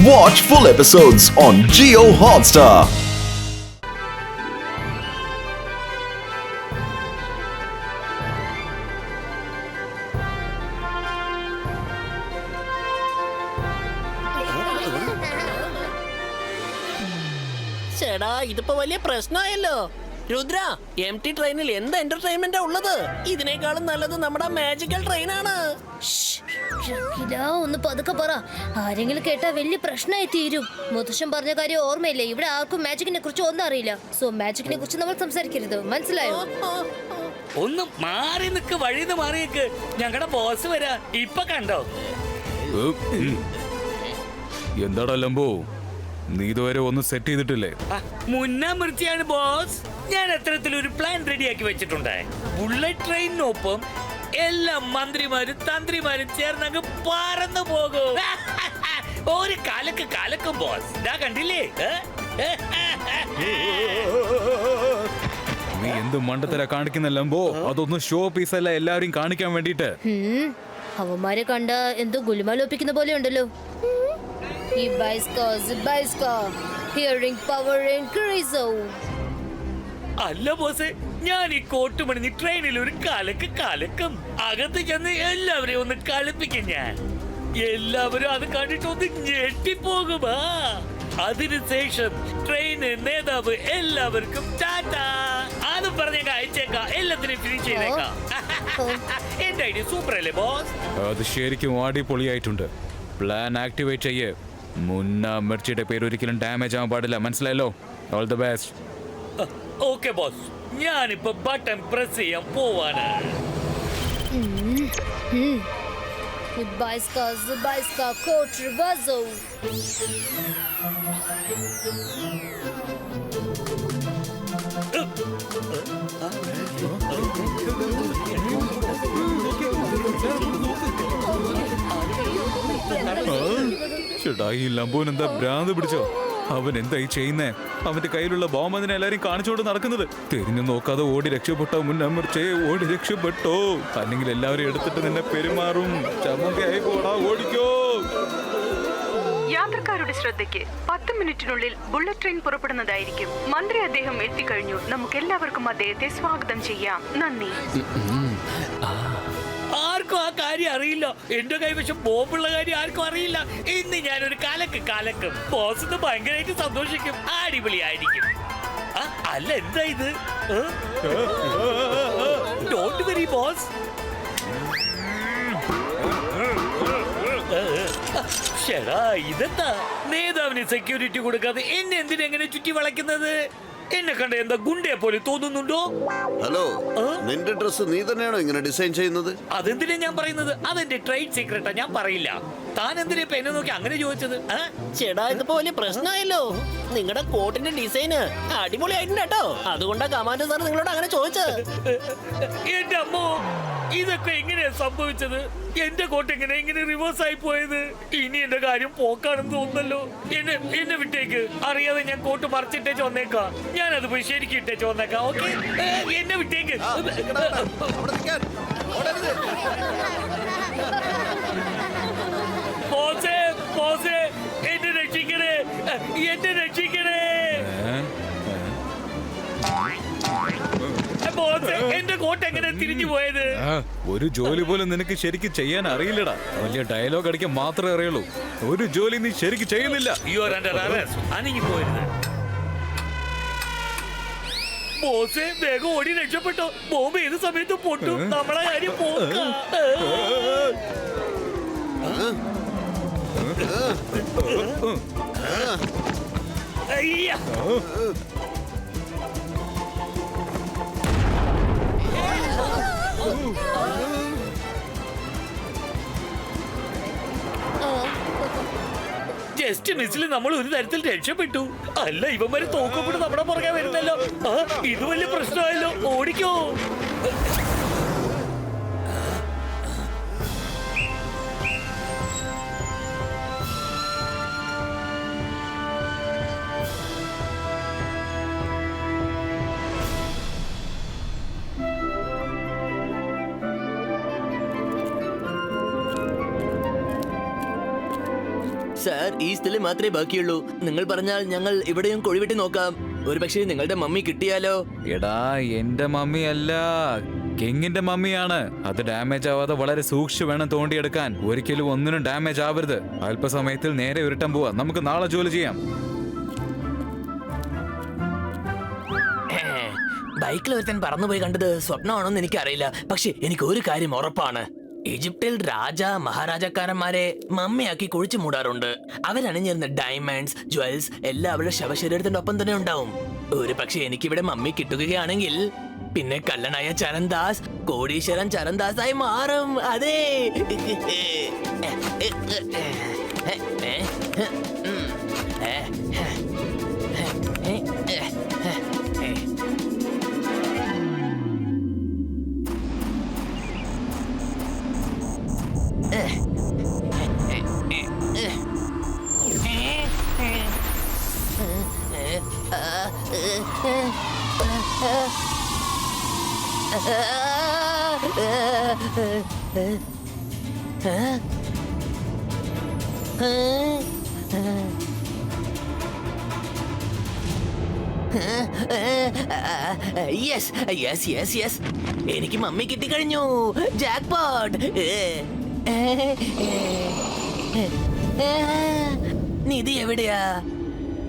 Watch full episodes on Jio Hotstar. ചേടാ ഇതിപ്പോ വലിയ പ്രശ്നമായല്ലോ. രുദ്ര, എം ടി ട്രെയിനിൽ എന്ത് എന്റർടൈൻമെന്റാ ഉള്ളത്? ഇതിനേക്കാളും നല്ലത് നമ്മുടെ മാജിക്കൽ ട്രെയിനാണ്. ഒന്ന് പതുക്കെ പറ, ആരെങ്കിലും കേട്ടാ വലിയ പ്രശ്നമായി തീരും. മുത്തശ്ശൻ പറഞ്ഞ കാര്യം ഓർമ്മയില്ലേ? ഇവിടെ ആർക്കും മാജിക്കിനെ കുറിച്ച് ഒന്നും അറിയില്ല. സോ മാജിക്കിനെ കുറിച്ച് നമ്മൾ സംസാരിക്കരുത്, മനസ്സിലായോ? ഒന്ന് മാറി നിക്ക്, വഴിന്ന് മാറിയേക്ക്. ഞങ്ങളുടെ ബോസ് വരാ, ഇപ്പൊ കണ്ടോ? എന്താടാ ലംബോ, നീ ഇതുവരെ ഒന്നും സെറ്റ് ചെയ്തിട്ടില്ലേ? മുന്നാമൃത്തിയാണ് ബോസ്. ഞാൻ അത്തരത്തിലൊരു പ്ലാൻ റെഡിയാക്കി വെച്ചിട്ടുണ്ട്. ബുള്ളറ്റ് ട്രെയിനിനൊപ്പം എല്ലാ മന്ത്രിമാരും തന്ത്രിമാരും ചേർന്നങ്ങ് പറന്നു പോകും. ഒരു കലക്കും ബോസ്. ഇതാ കണ്ടില്ലേ? നീ എന്ത് മണ്ടത്തര കാണിക്കുന്ന ലംബോ? അതൊന്നും ഷോ പീസ് അല്ല, എല്ലാവരും കാണിക്കാൻ വേണ്ടിട്ട്. അവന്മാരെ കണ്ട എന്തോ ഗുലുമാലോപ്പിക്കുന്ന പോലെ ഉണ്ടല്ലോ. ഈ ഹിയറിംഗ് പവർ ഇൻക്രീസ്. അല്ല ബോസ്, ഞാൻ ഈ കോട്ടുമണി ട്രെയിനിൽ ഒരു കലക്കും. അകത്ത് ചെന്ന് എല്ലാവരെയും ഒന്ന് കളിപ്പിക്കും ഞാൻ. എല്ലാവരും അത് കണ്ടിട്ട് ഒന്ന് ഞെട്ടിപ്പോകും. അതിനുശേഷം ട്രെയിൻ നേതാവ് എല്ലാവർക്കും ടാറ്റാ അത് പറഞ്ഞ അയച്ചേക്കാം. എല്ലാത്തിനും ഫിനിഷ് ചെയ്തേക്കാം. എന്റെ ഐഡിയ സൂപ്പർ അല്ലേ ബോസ്? അത് ശരിക്കും അടിപൊളിയായിട്ടുണ്ട്. പ്ലാൻ ആക്ടിവേറ്റ് ചെയ്യേ. മുന്ന മിർച്ചിയുടെ പേര് ഒരിക്കലും ഡാമേജ് ആവാൻ പാടില്ല, മനസ്സിലായല്ലോ? All the best. Okay boss, ഞാനിപ്പോ ബട്ടൺ പ്രസ് ചെയ്യാൻ പോവാണ്. ചേട്ടാ, ഈ ലംബോൻ എന്താ ഭ്രാന്ത് പിടിച്ചോ? അവൻ എന്തായി ചെയ്യുന്നേ? അവന്റെ കയ്യിലുള്ള ബോംബ് അതിനെ എല്ലാരും കാണിച്ചോണ്ട് നടക്കുന്നത്. തിരിഞ്ഞു നോക്കാതെ ഓടി രക്ഷപ്പെട്ടോ മുന്നമർച്ചേ, ഓടി രക്ഷപ്പെട്ടോ, അല്ലെങ്കിൽ എല്ലാവരും എടുത്തിട്ട് നിന്നെ പെരുമാറും. ചമ്മന്തിയായി പോടാ, ഓടിക്കോ. യാത്രക്കാരുടെ ശ്രദ്ധയ്ക്ക് 10 മിനിറ്റിനുള്ളിൽ ബുള്ളറ്റ് ട്രെയിൻ പുറപ്പെടുന്നതായിരിക്കും. മന്ത്രി അദ്ദേഹം എത്തിക്കഴിഞ്ഞു. നമുക്ക് എല്ലാവർക്കും അദ്ദേഹത്തെ സ്വാഗതം ചെയ്യാം. നന്ദി. ആർക്കും ആ കാര്യം അറിയില്ല. എന്റെ കൈവശം ബോംബുള്ള കാര്യം ആർക്കും അറിയില്ല. ഇന്ന് ഞാനൊരു കലക്കും. ബോസ് ഇത് ഭയങ്കരമായിട്ട് സന്തോഷിക്കും. അടിപൊളിയായിരിക്കും. അല്ല, എന്താ ഇത്? Don't worry boss. ശരാ, ഇതെന്താ? നേതാവിന് സെക്യൂരിറ്റി കൊടുക്കാതെ എന്നെ എന്തിനെങ്ങനെ ചുറ്റി വളയ്ക്കുന്നത്? എന്നെ കണ്ട എന്താ ഗുണ്ടയെ പോലെ തോന്നുന്നുണ്ടോ? ഹലോ, നിന്റെ ഡ്രസ് നീ തന്നെയാണോ ഇങ്ങനെ ഡിസൈൻ ചെയ്യുന്നത്? അതെന്തിനാ ഞാൻ പറയുന്നത്? അതെന്റെ ട്രേഡ് സീക്രട്ടാ, ഞാൻ പറയില്ല. താൻ എന്തിനാ ഇപ്പൊ എന്നെ നോക്കി അങ്ങനെ ചോദിച്ചത്? ചേടാ ഇതിപ്പോ വലിയ പ്രശ്നമായല്ലോ. നിങ്ങളുടെ കോട്ടിന്റെ ഡിസൈന് അടിപൊളിയായിട്ടുണ്ട് കേട്ടോ. അതുകൊണ്ടാ കമാൻഡർ സാർ നിങ്ങളോട് അങ്ങനെ ചോദിച്ചത്. എന്റെ അമ്മോ, ഇതൊക്കെ എങ്ങനെയാ സംഭവിച്ചത്? എന്റെ കോട്ട് എങ്ങനെ റിവേഴ്സ് ആയി പോയത്? ഇനി എന്റെ കാര്യം പോക്കാണെന്ന് തോന്നുന്നല്ലോ. എന്നെ വിട്ടേക്ക്. അറിയാതെ ഞാൻ കോട്ട് മറിച്ചിട്ടേച്ച് വന്നേക്കാം. ഞാനത് പോയി ശരിക്കും ഇട്ടേച്ച് വന്നേക്കാം. ഓക്കെ, എന്നെ വിട്ടേക്ക്. ബോസേ, എന്നെ രക്ഷിക്കണേ. എന്റെ കോട്ട് എങ്ങനെ തിരിഞ്ഞു പോയത്? ഒരു ജോലി പോലും നിനക്ക് ശരിക്കും ചെയ്യാൻ അറിയില്ലടാ. വലിയ ഡയലോഗ് അടിക്കാൻ മാത്രമേ അറിയുള്ളൂ. ഒരു ജോലി നീ ശരിക്കും ചെയ്യുന്നില്ല. അനങ്ങി പോയത്. ബോസേ, വേഗം ഓടി രക്ഷപ്പെട്ടോ. ബോംബ് ഏത് സമയത്തും പൊട്ടും. നമ്മളെ കാര്യം പോക്കാം. അയ്യ, ജസ്റ്റ് മിസ്സിൽ നമ്മൾ ഒരു തരത്തിൽ രക്ഷപ്പെട്ടു. അല്ല, ഇവന്മാര് തോക്കപ്പെട്ട് നമ്മുടെ പുറകെ വരുന്നല്ലോ. ഇത് വലിയ പ്രശ്നമായല്ലോ. ഓടിക്കോ. സാർ ഈ സ്ഥലം മാത്രമേ ബാക്കിയുള്ളൂ. നിങ്ങൾ പറഞ്ഞാൽ ഞങ്ങൾ ഇവിടെയും കുഴിവെട്ടി നോക്കാം. ഒരു പക്ഷേ നിങ്ങളുടെ മമ്മി കിട്ടിയാലോ? എടാ എന്റെ മമ്മി അല്ല, കിങ്ങിന്റെ മമ്മിയാണ്. അത് ഡാമേജ് ആവാതെ വളരെ സൂക്ഷിച്ചു വേണം തോണ്ടിയെടുക്കാൻ. ഒരിക്കലും ഒന്നിനും ഡാമേജ് ആവരുത്. അല്പസമയത്തിൽ നേരെ ഉരുട്ടാൻ പോവാ. നമുക്ക് നാളെ ജോലി ചെയ്യാം. ബൈക്കിൽ ഒരുത്തൻ പറന്നുപോയി കണ്ടത് സ്വപ്നമാണോന്ന് എനിക്കറിയില്ല. പക്ഷെ എനിക്ക് ഒരു കാര്യം ഉറപ്പാണ്. ഈജിപ്തിൽ മഹാരാജാക്കാരന്മാരെ മമ്മയാക്കി കുഴിച്ചു മൂടാറുണ്ട്. അവരണിഞ്ഞിരുന്ന ഡയമണ്ട്സ്, ജ്വൽസ് എല്ലാം അവരുടെ ശവശരീരത്തിന്റെ ഒപ്പം തന്നെ ഉണ്ടാവും. ഒരു പക്ഷെ എനിക്കിവിടെ മമ്മി കിട്ടുകയാണെങ്കിൽ പിന്നെ കള്ളനായ ചരൺദാസ് കോടീശ്വരൻ ചരൺദാസായി മാറും. അതെ. യെസ് എനിക്ക് മമ്മി കിട്ടിക്കഴിഞ്ഞു. ജാക്ക്പോട്ട്. നിധി എവിടെയാ?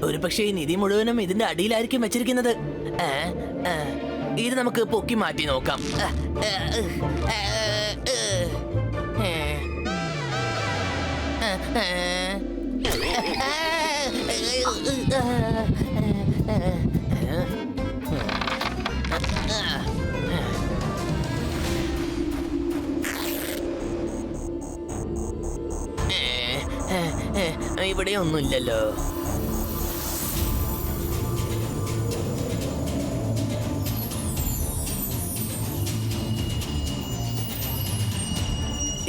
ഒരു പക്ഷേ നിധി മുഴുവനും ഇതിന്റെ അടിയിലായിരിക്കും വെച്ചിരിക്കുന്നത്. ഇത് നമുക്ക് പൊക്കി മാറ്റി നോക്കാം. ഇവിടെ ഒന്നുമില്ലല്ലോ.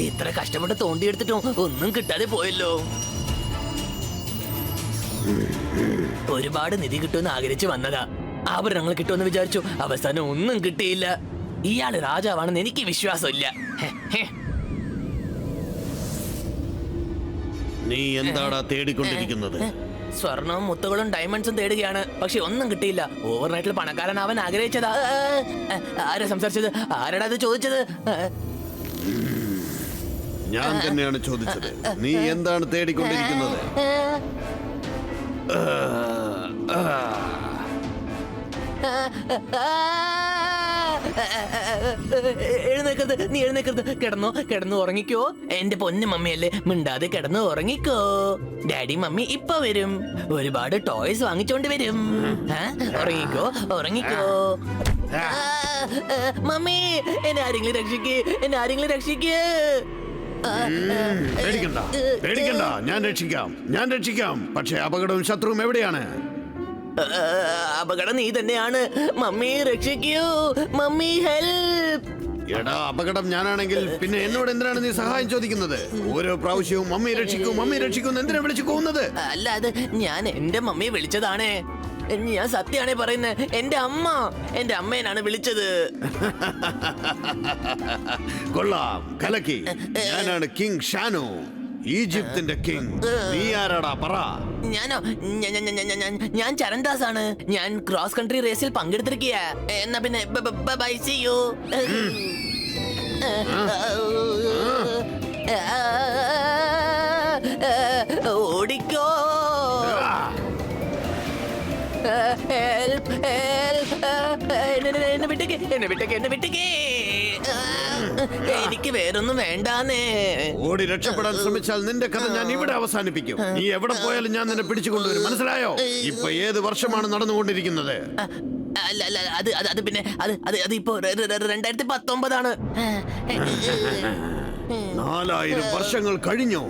ഇത്ര കഷ്ടപ്പെട്ട് തോണ്ടിയെടുത്തിട്ടും ഒന്നും കിട്ടാതെ പോയല്ലോ. ഒരുപാട് നിധി കിട്ടുമെന്ന് ആഗ്രഹിച്ചു വന്നതാ. ആഭരണങ്ങൾ കിട്ടുമെന്ന് വിചാരിച്ചു. അവസാനം ഒന്നും കിട്ടിയില്ല. ഇയാള് രാജാവാണെന്ന് എനിക്ക് വിശ്വാസമില്ല. നീ എന്താടാ തേടിക്കൊണ്ടിരിക്കുന്നത്? സ്വർണവും മുത്തുകളും ഡയമണ്ട്സും തേടുകയാണ്. പക്ഷെ ഒന്നും കിട്ടിയില്ല. ഓവർനൈറ്റിൽ പണക്കാരനാവാൻ ആഗ്രഹിച്ചതാ. ആരാ സംസാരിച്ചത്? ആരാടാ അത് ചോദിച്ചത്? ഞാൻ തന്നെയാണ് ചോദിച്ചത്. നീ എന്താണ് തേടിക്കൊണ്ടിരിക്കുന്നത്? എഴുന്നേക്കരുത്, നീ എഴുന്നേക്കരുത്. കിടന്നു ഉറങ്ങിക്കോ. എന്റെ പൊന്നു മമ്മിയല്ലേ, മിണ്ടാതെ കിടന്നു ഉറങ്ങിക്കോ. ഡാഡി മമ്മി ഇപ്പൊ വരും. ഒരുപാട് ടോയ്സ് വാങ്ങിച്ചോണ്ട് വരും. ഉറങ്ങിക്കോ. മമ്മി, എന്നെ ആരെങ്കിലും രക്ഷിക്കേ. പേടിക്കണ്ട, ഞാൻ രക്ഷിക്കാം. പക്ഷെ അപകടവും ശത്രുവും എവിടെയാണ്? അപകടം നീ തന്നെയാണ്. മമ്മി രക്ഷിക്കൂ. Mummy help. എടാ, അപകടം ഞാനാണെങ്കിൽ പിന്നെ എന്നോട് എന്തിനാണ് നീ സഹായം ചോദിക്കുന്നത്? ഓരോ പ്രാവശ്യവും മമ്മി രക്ഷിക്കൂ എന്തിനാ വിളിച്ചു പോകുന്നത്? അല്ല, അത് ഞാൻ എന്റെ മമ്മിയെ വിളിച്ചതാണ്. ഞാൻ സത്യമാണ് പറയുന്നത്. എന്റെ അമ്മേനാണ് വിളിച്ചത്. കൊള്ളാം, കലക്കി. ഞാനാണ് കിങ് ഷാനു, ഈജിപ്തിന്റെ കിങ്. നീ ആരാടാ പറ? ഞാനോ? ഞാൻ ചരൺദാസ് ആണ്. ഞാൻ ക്രോസ് കൺട്രി റേസിൽ പങ്കെടുത്തിരിക്കുക. എന്നാ പിന്നെ ബൈ, സീ യു. ഓടിക്കോ. എന്നെ വിട്ടേക്ക്. എനിക്ക് വേറൊന്നും വേണ്ടാന്നേ. ഓടി രക്ഷപ്പെടാൻ ശ്രമിച്ചാൽ നിന്റെ കഥ ഞാൻ ഇവിടെ അവസാനിപ്പിക്കും. നീ എവിടെ പോയാലും ഞാൻ നിന്നെ പിടിച്ചു കൊണ്ടുവരും. മനസ്സിലായോ? ഇപ്പൊ ഏത് വർഷമാണ് നടന്നുകൊണ്ടിരിക്കുന്നത്? അല്ല, അത് പിന്നെ അതിപ്പോ 2019 4000 വർഷങ്ങൾ കഴിഞ്ഞു.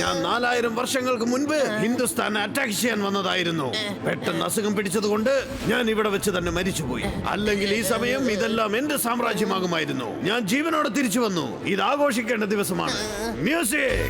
ഞാൻ 4000 വർഷങ്ങൾക്ക് മുൻപ് ഹിന്ദുസ്ഥാൻ അറ്റാക്ക് ചെയ്യാൻ വന്നതായിരുന്നു. പെട്ടെന്ന് അസുഖം പിടിച്ചതുകൊണ്ട് ഞാൻ ഇവിടെ വെച്ച് തന്നെ മരിച്ചുപോയി. അല്ലെങ്കിൽ ഈ സമയം ഇതെല്ലാം എന്റെ സാമ്രാജ്യമാകുമായിരുന്നു. ഞാൻ ജീവനോടെ തിരിച്ചു വന്നു. ഇത് ആഘോഷിക്കേണ്ട ദിവസമാണ്. മ്യൂസിക്.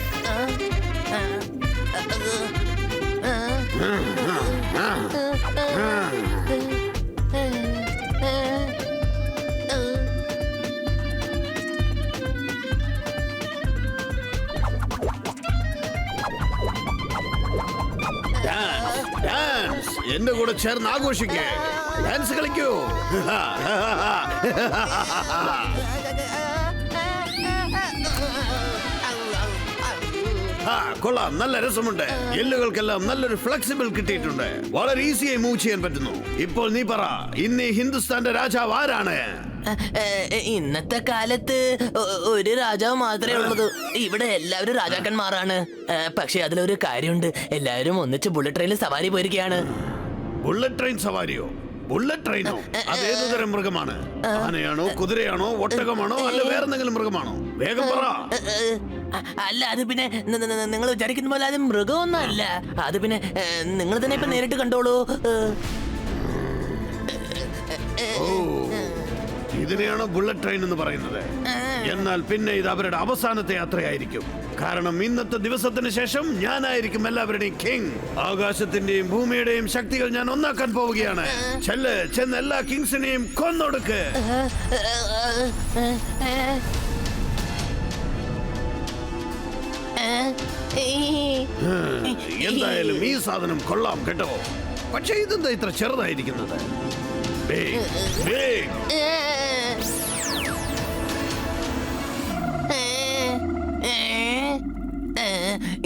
എന്റെ കൂടെ ചേർന്ന് ആഘോഷിക്കേ. ഡാൻസ് കളിക്കൂ. കൊള്ളാം, നല്ല രസമുണ്ട്. എല്ലുകൾക്കെല്ലാം നല്ലൊരു ഫ്ലെക്സിബിൾ കിട്ടിയിട്ടുണ്ട്. വളരെ ഈസിയായി മൂവ് ചെയ്യാൻ പറ്റുന്നു. ഇപ്പോൾ നീ പറ, ഇന്ന് ഈ ഹിന്ദുസ്ഥാന്റെ രാജാവ് ആരാണ്? ഇന്നത്തെ കാലത്ത് ഒരു രാജാവ് മാത്രമേ ഉള്ളത്. ഇവിടെ എല്ലാവരും രാജാക്കന്മാരാണ്. പക്ഷെ അതിലൊരു കാര്യമുണ്ട്, എല്ലാവരും ഒന്നിച്ച് ബുള്ളറ്റ് ട്രെയിനിൽ സവാരി പോയിരിക്കുകയാണ്. ബുള്ളറ്റ് ട്രെയിൻ സവാരിയോ? ബുള്ളറ്റ് ട്രെയിനോ? അതേതു തരം മൃഗമാണ്? ആനയാണോ, കുതിരയാണോ, ഒട്ടകമാണോ, അല്ല വേറെ എന്തെങ്കിലും മൃഗമാണോ? വേഗം പറ. അല്ല, അത് പിന്നെ നിങ്ങൾ വിചാരിക്കുന്ന പോലെ അത് മൃഗമൊന്നും അല്ല. അത് പിന്നെ നിങ്ങൾ തന്നെ ഇപ്പൊ നേരിട്ട് കണ്ടോളൂ. ഇതിനെയാണ് ബുള്ളറ്റ് ട്രെയിൻ എന്ന് പറയുന്നത്. എന്നാൽ പിന്നെ ഇത് അവരുടെ അവസാനത്തെ യാത്രയായിരിക്കും. കാരണം ഇന്നത്തെ ദിവസത്തിന് ശേഷം ഞാനായിരിക്കും എല്ലാവരുടെയും കിങ്. ആകാശത്തിന്റെയും ഭൂമിയുടെയും ശക്തികൾ ഞാൻ ഒന്നാക്കാൻ പോവുകയാണ്. ചെന്ന് എല്ലാ കിങ്സിനെയും കൊന്നൊടുക്ക്. എന്തായാലും ഈ സാധനം കൊള്ളാം കേട്ടോ. പക്ഷെ ഇതെന്താ ഇത്ര ചെറുതായിരിക്കുന്നത്?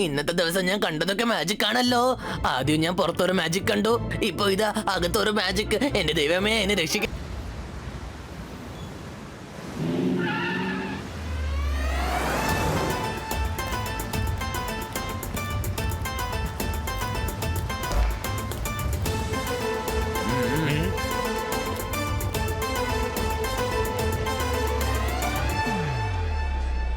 ഇന്നത്തെ ദിവസം ഞാൻ കണ്ടതൊക്കെ മാജിക് ആണല്ലോ. ആദ്യം ഞാൻ പുറത്തൊരു മാജിക് കണ്ടു, ഇപ്പൊ ഇതാ അകത്തൊരു മാജിക്. എന്റെ ദൈവമേ, എന്നെ രക്ഷിക്ക.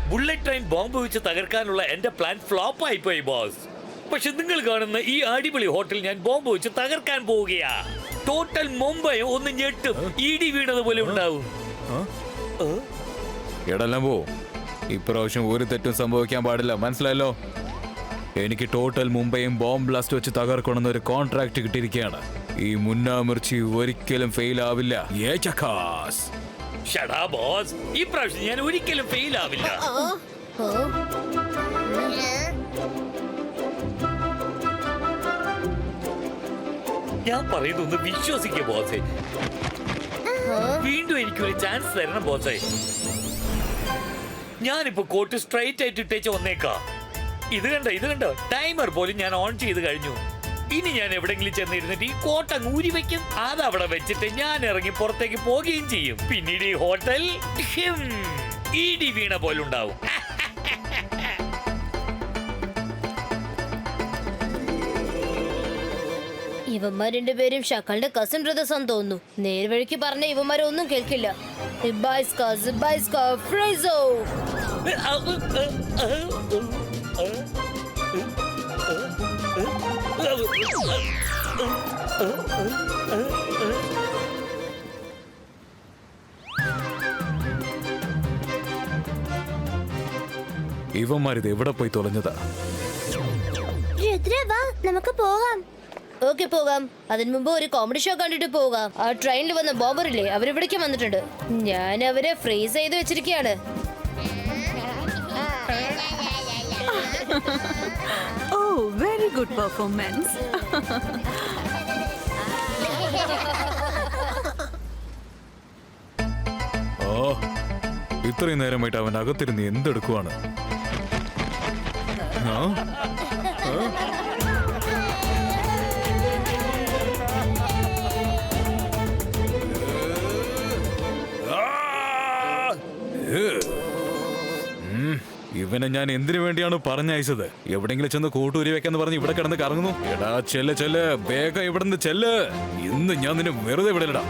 ബുള്ളറ്റ് ട്രെയിൻ ബോംബ് വെച്ച് തകർക്കാനുള്ള എന്റെ പ്ലാൻ ഫ്ലോപ്പ് ആയിപ്പോയി ബോസ്. പക്ഷെ നിങ്ങൾ കാണുന്ന ഈ അടിപൊളി ഹോട്ടൽ ഞാൻ ബോംബ് വെച്ച് തകർക്കാൻ പോവുകയാ. ടോട്ടൽ മുംബൈ ഒന്ന് ഞെട്ടും, ഇടി വീണതുപോലെ ഉണ്ടാവും. എടെല്ലാം പോ, ഇപ്രാവശ്യം ഒരു തെറ്റും സംഭവിക്കാൻ പാടില്ല, മനസ്സിലായല്ലോ? എനിക്ക് ടോട്ടൽ മുംബൈയും ബോംബ് ബ്ലാസ്റ്റ് വെച്ച് തകർക്കണമെന്ന് ഒരു കോൺട്രാക്ട് കിട്ടിയിരിക്കുകയാണ്. ഈ മുന്നാമിർച്ചി ഒരിക്കലും ഫെയിൽ ആവില്ല. ഷടാ ബോസ്, ഈ പ്രാവശ്യം ഞാൻ ഒരിക്കലും ഫെയിൽ ആവില്ല. ഞാൻ പറയുന്നൊന്ന് വിശ്വസിക്കുക ബോസേ. വീണ്ടും എനിക്കൊരു ചാൻസ് തരണം ബോസേ. ഞാനിപ്പോ കോട്ട് സ്ട്രൈറ്റ് ആയിട്ട് ഇട്ടേച്ച് വന്നേക്കാം. ഇത് കണ്ടോ ടൈമർ പോലും ഞാൻ ഓൺ ചെയ്ത് കഴിഞ്ഞു. ഇനി ഞാൻ എവിടെങ്കിലും ചെന്നിരുന്നിട്ട് ഈ കോട്ട ഊരി വെക്കും. അതവിടെ വെച്ചിട്ട് ഞാൻ ഇറങ്ങി പുറത്തേക്ക് പോവുകയും ചെയ്യും. പിന്നീട് ഈ ഹോട്ടൽ ഇടി വീണ പോലുണ്ടാവും. ഇവന്മാർ രണ്ടുപേരും ഷക്കലിന്റെ കസിൻ ബ്രദേഴ്സ് ആണെന്ന് തോന്നുന്നു. നേർവഴിക്ക് പറഞ്ഞ ഇവന്മാരൊന്നും കേൾക്കില്ല. ഇവന്മാരിത് എവിടെ പോയി തുലഞ്ഞതാ? നമുക്ക് പോകാം. ഓക്കെ, പോകാം. അതിനു മുമ്പ് ഒരു കോമഡി ഷോ കണ്ടിട്ട് പോകാം. ആ ട്രെയിനിൽ വന്ന ബോംബറില്ലേ, അവരിവിടേക്ക് വന്നിട്ടുണ്ട്. ഞാൻ അവരെ ഫ്രീസ് ചെയ്ത് വെച്ചിരിക്കുകയാണ്. Oh, very good performance. ഇത്രയും നേരമായിട്ട് അവൻ അകത്തിരുന്ന് എന്തെടുക്കുവാണ്? ഇവനെ ഞാൻ എന്തിനു വേണ്ടിയാണ് പറഞ്ഞയച്ചത്? എവിടെങ്കിലും ചെന്ന് കൂട്ടൂരി വെക്കാന്ന് പറഞ്ഞ് ഇവിടെ കിടന്ന് കറങ്ങുന്നു. എടാ ചെല്ല്, വേഗം ഇവിടുന്ന് ചെല്ല്. ഇന്ന് ഞാൻ നിന്നെ വെറുതെ വിടലടാ,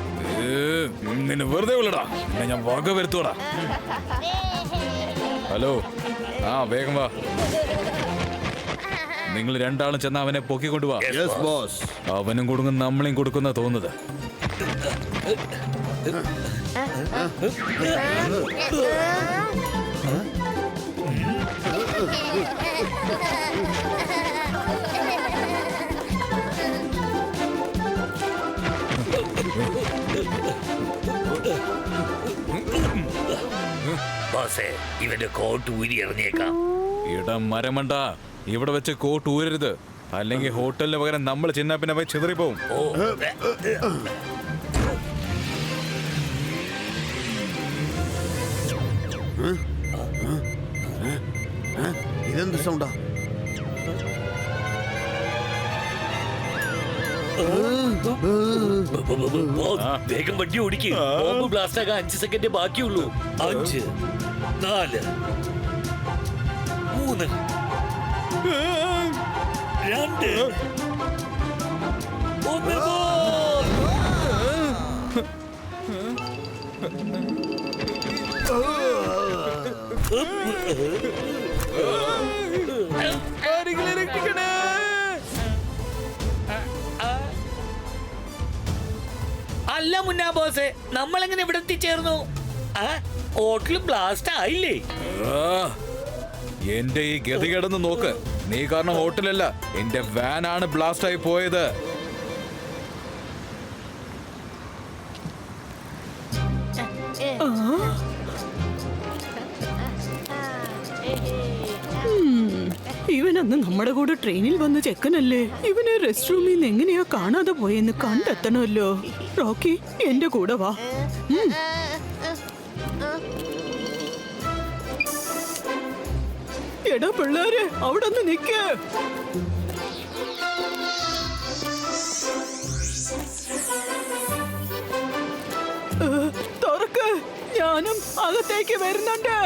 നിന്നെ വെറുതെ വിടടാ, പിന്നെ ഞാൻ വക വരുത്തോടാ. ഹലോ, വേഗം വാ. നിങ്ങൾ രണ്ടാളും ചെന്ന് അവനെ പൊക്കിക്കൊണ്ടുവാ. അവനും കൊടുക്കും, നമ്മളെയും കൊടുക്കുന്ന തോന്നുന്നത്. ഇവന്റെ കോട്ട് ഊരി എറിഞ്ഞേക്കാം. ഇടം മരമണ്ട, ഇവിടെ വെച്ച് കോട്ട് ഊരരുത്. അല്ലെങ്കിൽ ഹോട്ടലിന് പകരം നമ്മൾ ചിന്ന പിന്നെ പോയി ചിതറിപ്പോവും. ഇതെന്ത് സൗണ്ടാ? വേഗം വണ്ടി ഓടിക്ക്. ബോംബ് ബ്ലാസ്റ്റ് ആകാൻ 5 സെക്കൻഡ് ബാക്കിയുള്ളൂ. 5 4 3 2 1 അല്ല മുന്നാ ബോസേ, നമ്മളെങ്ങനെ ഇവിടെ എത്തിച്ചേർന്നു? ഹോട്ടൽ ബ്ലാസ്റ്റ് ആയില്ലേ? എന്റെ ഈ ഗതികേടൊന്ന് നോക്ക്. നീ കാരണം ഹോട്ടലല്ല, എന്റെ വാനാണ് ബ്ലാസ്റ്റ് ആയി പോയത്. ഇവനന്ന് നമ്മുടെ കൂടെ ട്രെയിനിൽ വന്ന ചെക്കനല്ലേ? ഇവനെ റെസ്റ്റ് റൂമിൽ നിന്ന് എങ്ങനെയാ കാണാതെ പോയെന്ന് കണ്ടെത്തണമല്ലോ. റോക്കി, എന്റെ കൂടെ വാ. എടാ പിള്ളേരെ, അവിടെ ഒന്ന് നിക്ക്. തുറക്ക്, ഞാനും അകത്തേക്ക് വരുന്നുണ്ട്.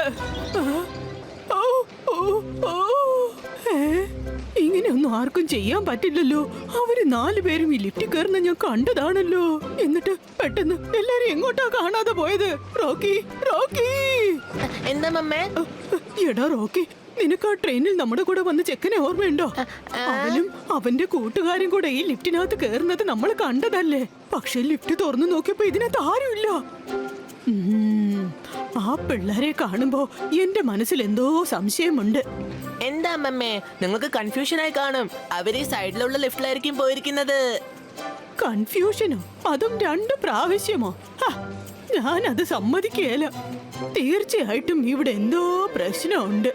ഇങ്ങനെയൊന്നും ആർക്കും ചെയ്യാൻ പറ്റില്ലല്ലോ. അവര് 4 പേരും ഈ ലിഫ്റ്റിൽ കയറുന്ന ഞാൻ കണ്ടതാണല്ലോ. എന്നിട്ട് പെട്ടെന്ന് എല്ലാരും എങ്ങോട്ടാ കാണാതെ പോയത്? Rocky, Rocky! എന്താ മമ്മേ? എടാ റോക്കി, നിനക്ക് ആ ട്രെയിനിൽ നമ്മുടെ കൂടെ വന്ന ചെക്കനെ ഓർമ്മയുണ്ടോ? അവനും അവന്റെ കൂട്ടുകാരും കൂടെ ഈ ലിഫ്റ്റിനകത്ത് കയറുന്നത് നമ്മൾ കണ്ടതല്ലേ? പക്ഷെ ലിഫ്റ്റ് തുറന്നു നോക്കിയപ്പോ ഇതിനകത്ത് ആരുമില്ല. ആ പിള്ളേരെ കാണുമ്പോ എന്റെ മനസ്സിൽ എന്തോ സംശയമുണ്ട്. എന്താ മമ്മേ, നിങ്ങൾക്ക് കൺഫ്യൂഷൻ ആയി കാണും. അവര് സൈഡിലുള്ള ലിഫ്റ്റിലായിരിക്കും പോയിരിക്കുന്നത്. കൺഫ്യൂഷനോ? അതും 2 പ്രാവശ്യമോ? ഞാനത് സമ്മതിക്കുകയില്ല. തീർച്ചയായിട്ടും ഇവിടെ എന്തോ പ്രശ്നമുണ്ട്.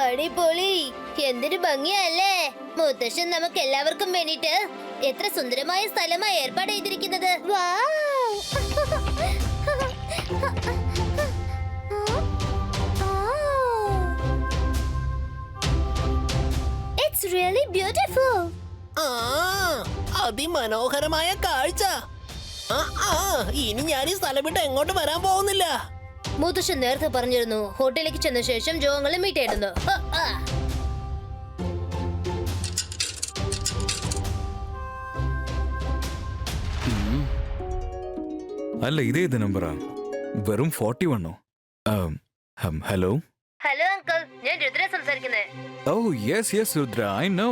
അടിപൊളി, എന്തൊരു ഭംഗിയല്ലേ? മുത്തശ്ശൻ നമുക്ക് എല്ലാവർക്കും വേണ്ടിട്ട് എത്ര സുന്ദരമായ സ്ഥലമായി ഏർപ്പാട് ചെയ്തിരിക്കുന്നത്. It's really beautiful. അതിമനോഹരമായ കാഴ്ച. ഇനി ഞാൻ ഈ സ്ഥലം വിട്ട് എങ്ങോട്ട് വരാൻ പോകുന്നില്ല. മുത്തശ്ശൻ നേരത്തെ പറഞ്ഞിരുന്നു ഹോട്ടലിലേക്ക് ചെന്ന ശേഷം ജോങ്ങളെ മീറ്റ് ആയിരുന്നു. അല്ല, ഇതേത് നമ്പറാ? വെറും 41. ഹലോ ഹലോ അങ്കിൾ, ഞാൻ രുദ്ര സംസാരിക്കുന്നത്. ഓ യെസ് രുദ്ര, ഐ നോ.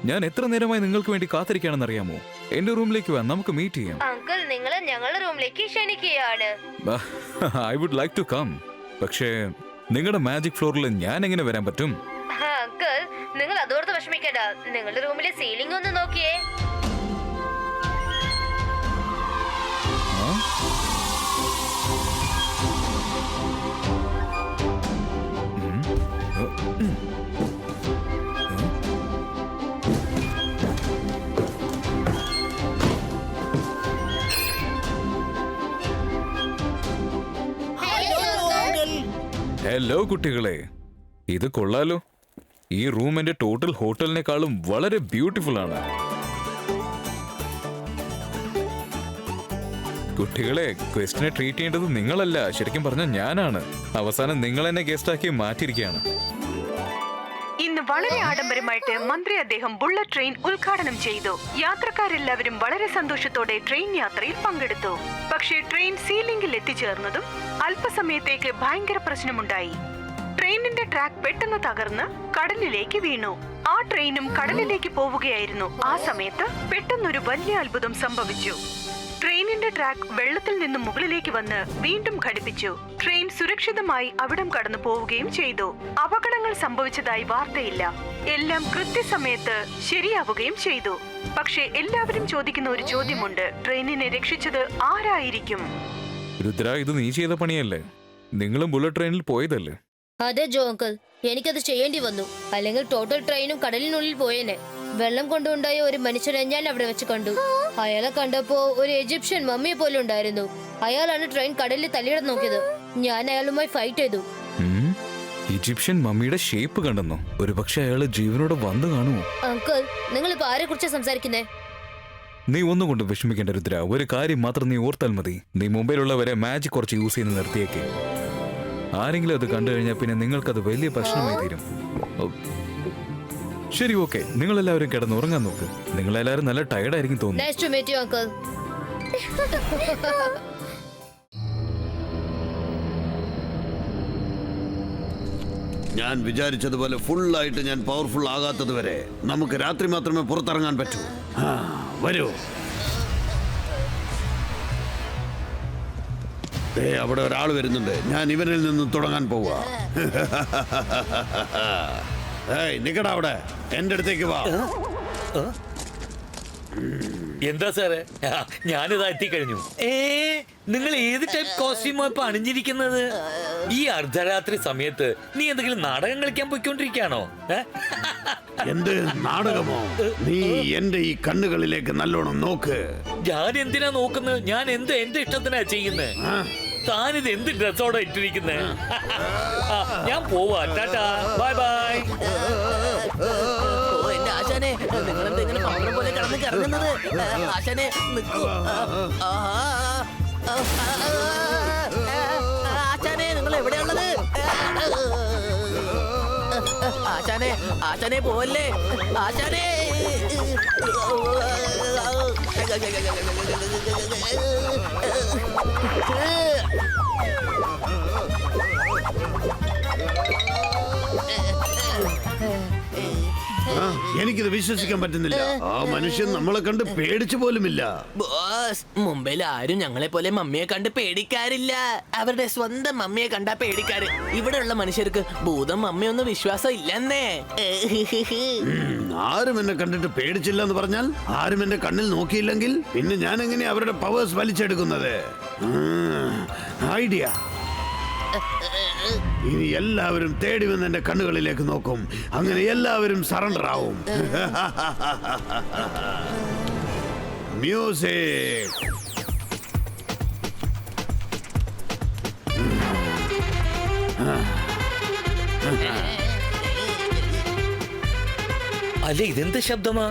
ഞാൻ എത്ര നേരമായി നിങ്ങൾക്ക് വേണ്ടി കാത്തിരിക്കുകയാണെന്ന് അറിയാമോ? എന്റെ റൂമിലേക്ക് വാ, നമുക്ക് മീറ്റ് ചെയ്യാം. അങ്കിൾ, നിങ്ങളെ ഞങ്ങളുടെ റൂമിലേക്ക് ക്ഷണിക്കുകയാണ്. I would like to come. പക്ഷേ നിങ്ങളുടെ മാജിക് ഫ്ലോറിൽ ഞാൻ എങ്ങനെ വരാൻ പറ്റും? അങ്കിൾ, നിങ്ങൾ അതോർത്ത് വിഷമിക്കണ്ട. നിങ്ങളുടെ റൂമിലെ സീലിംഗ് ഒന്ന് നോക്കിയേ. ഹലോ കുട്ടികളെ, ഇത് കൊള്ളാലോ. ഈ റൂം എന്റെ ടോട്ടൽ ഹോട്ടലിനേക്കാളും വളരെ ബ്യൂട്ടിഫുൾ ആണ്. കുട്ടികളെ, ഗസ്റ്റിനെ ട്രീറ്റ് ചെയ്യേണ്ടത് നിങ്ങളല്ല, ശരിക്കും പറഞ്ഞാൽ ഞാനാണ്. അവസാനം നിങ്ങൾ എന്നെ ഗസ്റ്റാക്കി മാറ്റിയിരിക്കുകയാണ്. ഇന്ന് വളരെ ആഡംബരമായിട്ട് മന്ത്രി അദ്ദേഹം ബുള്ളറ്റ് ട്രെയിൻ ഉദ്ഘാടനം ചെയ്തു. യാത്രക്കാരെല്ലാവരും വളരെ സന്തോഷത്തോടെ ട്രെയിൻ യാത്രയിൽ പങ്കെടുത്തു. പക്ഷേ ട്രെയിൻ സീലിംഗിൽ എത്തിച്ചേർന്നതും അല്പസമയത്തേക്ക് ഭയങ്കര പ്രശ്നമുണ്ടായി. ട്രെയിനിന്റെ ട്രാക്ക് പെട്ടെന്ന് തകർന്ന് കടലിലേക്ക് വീണു. ആ ട്രെയിനും കടലിലേക്ക് പോവുകയായിരുന്നു. ആ സമയത്ത് പെട്ടെന്നൊരു വലിയ അത്ഭുതം സംഭവിച്ചു. ട്രെയിനിന്റെ ട്രാക്ക് വെള്ളത്തിൽ നിന്നും മുകളിലേക്ക് വന്ന് വീണ്ടും ഘടിപ്പിച്ചു. ട്രെയിൻ സുരക്ഷിതമായി അവിടം കടന്നു പോവുകയും ചെയ്തു. അപകടങ്ങൾ സംഭവിച്ചതായി വാർത്തയില്ല. എല്ലാം കൃത്യസമയത്ത് ശരിയാവുകയും ചെയ്തു. പക്ഷേ എല്ലാവരും ചോദിക്കുന്ന ഒരു ചോദ്യമുണ്ട്: ട്രെയിനിനെ രക്ഷിച്ചത് ആരായിരിക്കും? രുദ്ര, ഇത് നീ ചെയ്ത പണിയല്ലേ? നിങ്ങളും ബുള്ളറ്റ് ട്രെയിനിൽ പോയതല്ലേ? അതെ ജോ അങ്കിൾ, എനിക്കത് ചെയ്യേണ്ടി വന്നു. അല്ലെങ്കിൽ ടോട്ടൽ ട്രെയിനും കടലിനുള്ളിൽ പോയേനെ. വെള്ളം കൊണ്ടുണ്ടായ ഒരു മനുഷ്യനെ ഞാൻ അവിടെ വെച്ച് കണ്ടു. അയാളെ കണ്ടപ്പോ ഒരു ഈജിപ്ഷ്യൻ മമ്മിയെ പോലെ ഉണ്ടായിരുന്നു. അയാളാണ് ട്രെയിൻ കടലിൽ തള്ളിയിടാൻ നോക്കിയത്. ഞാൻ അയാളുമായി ഫൈറ്റ് ചെയ്തു. ഈജിപ്ഷ്യൻ മമ്മിയുടെ ഷേപ്പ് കണ്ടെന്നോ? ഒരു പക്ഷെ അയാള് ജീവനോടെ വന്നു കാണുമോ? അങ്കിൾ, നിങ്ങൾ ഇപ്പൊ ആരെ കുറിച്ചാ സംസാരിക്കുന്നേ? നീ ഒന്നും കൊണ്ട് വിഷമിക്കേണ്ട രുദ്ര. ഒരു കാര്യം മാത്രം നീ ഓർത്താൽ മതി. നീ മുംബൈയിലുള്ളവരെ മാജിക് കുറച്ച് യൂസ് ചെയ്യുന്ന നിർത്തിയേക്ക്. ആരെങ്കിലും അത് കണ്ടു കഴിഞ്ഞാൽ പിന്നെ നിങ്ങൾക്കത് വലിയ പ്രശ്നമായി തീരും. ശരി, ഓക്കെ, നിങ്ങളെല്ലാവരും കിടന്നുറങ്ങാൻ നോക്ക്. നിങ്ങളെല്ലാവരും നല്ല ടയർഡായിരിക്കും തോന്നുന്നു. Nice to meet you, uncle. ഞാൻ വിചാരിച്ചതുപോലെ ഫുള്ളായിട്ട് ഞാൻ പവർഫുൾ ആകാത്തത് വരെ നമുക്ക് രാത്രി മാത്രമേ പുറത്തിറങ്ങാൻ പറ്റൂ. വരൂ. അവിടെ ഒരാൾ വരുന്നുണ്ട്. ഞാൻ ഇവനിൽ നിന്ന് തുടങ്ങാൻ പോവുക. നിക്കടാ അവിടെ, എന്റെ അടുത്തേക്ക് വാ. എന്താ സാറേ? ഞാനിതാ എത്തിക്കഴിഞ്ഞു. നിങ്ങൾ ഏത് ടൈപ്പ് കോസ്റ്റ്യൂമോ ഇപ്പൊ അണിഞ്ഞിരിക്കുന്നത്? ഈ അർദ്ധരാത്രി സമയത്ത് നീ എന്തെങ്കിലും നാടകം കളിക്കാൻ പോയിക്കൊണ്ടിരിക്കുകയാണോ? എന്ത് നാടകമോ? നീ എന്റെ ഈ കണ്ണുകളിലേക്ക് നല്ലോണം നോക്ക്. ഞാൻ എന്തിനാ നോക്കുന്നത്? ഞാൻ എന്റെ ഇഷ്ടത്തിനാ ചെയ്യുന്നത്. താനിത് എന്ത് ഡ്രസ്സോടെ ഇട്ടിരിക്കുന്നേ? ഞാൻ പോവാ. Tata, bye bye. എന്റെ ആശാനെ, നിങ്ങളെന്താ ഇങ്ങനെ പവർ പോലെ കിടന്ന് കറങ്ങുന്നത്? ആശാനെ നിൽക്കൂ. ആശാനെ, നിങ്ങൾ എവിടെയുള്ളത്? ആശാനെ പോവല്ലേ? ആശാനെ, എനിക്കിത് വിശ്വസിക്കാൻ പറ്റുന്നില്ല. ആ മനുഷ്യൻ നമ്മളെ കണ്ട് പേടിച്ചു പോലുമില്ല. ബോസ്, മുംബൈയിൽ ആരും ഞങ്ങളെ പോലെ മമ്മിയെ കണ്ട് പേടിക്കാറില്ല. അവരുടെ സ്വന്തം മമ്മിയെ കണ്ടാ പേടിക്കാറ്. ഇവിടെയുള്ള മനുഷ്യർക്ക് ഭൂതം മമ്മിയൊന്നും വിശ്വാസം ഇല്ലെന്നേ. ആരും എന്നെ കണ്ടിട്ട് പേടിച്ചില്ല എന്ന് പറഞ്ഞാൽ, ആരും എന്റെ കണ്ണിൽ നോക്കിയില്ലെങ്കിൽ പിന്നെ ഞാൻ എങ്ങനെയാ അവരുടെ പവേഴ്സ് വലിച്ചെടുക്കുന്നത്? ഐഡിയ. ഇനി എല്ലാവരും തേടി വന്ന് എന്റെ കണ്ണുകളിലേക്ക് നോക്കും. അങ്ങനെ എല്ലാവരും സറണ്ടർ ആവും. മ്യൂസിക്. അല്ല, ഇതെന്ത് ശബ്ദമാ?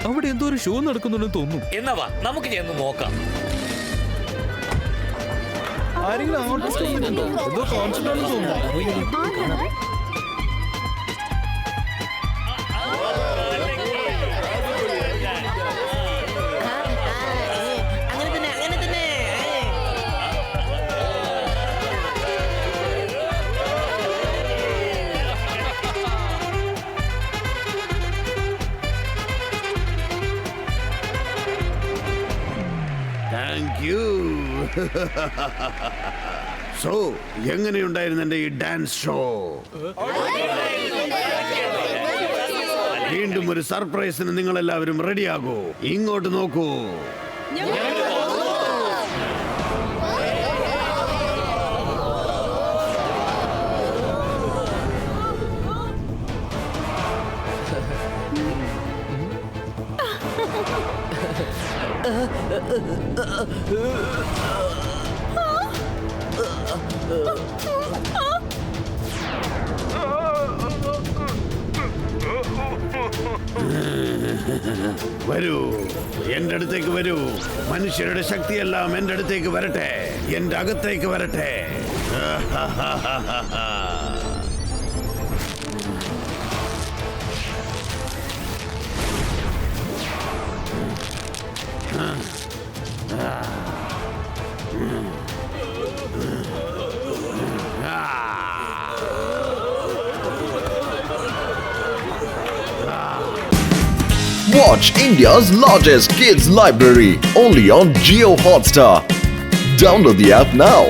അവിടെ എന്തോ ഒരു ഷോ നടക്കുന്നുണ്ടെന്ന് തോന്നുന്നു. എന്നാ വാ, നമുക്ക് ചെന്ന് നോക്കാം. ആരെങ്കിലും ആർട്ടിസ്റ്റ് വന്നിട്ടുണ്ടോ? എന്തോ കോൺസെർട്ട് ആണെന്ന് തോന്നുന്നു. Thank you. സോ, എങ്ങനെയുണ്ടായിരുന്നു എന്റെ ഈ ഡാൻസ് ഷോ? വീണ്ടും ഒരു സർപ്രൈസിന് നിങ്ങൾ എല്ലാവരും റെഡിയാകൂ. ഇങ്ങോട്ട് നോക്കൂ. വരൂ, എന്റെ അടുത്തേക്ക് വരൂ. മനുഷ്യരുടെ ശക്തിയെല്ലാം എന്റെ അടുത്തേക്ക് വരട്ടെ, എന്റെ അകത്തേക്ക് വരട്ടെ. Watch India's largest kids library only on Jio Hotstar. Download the app now.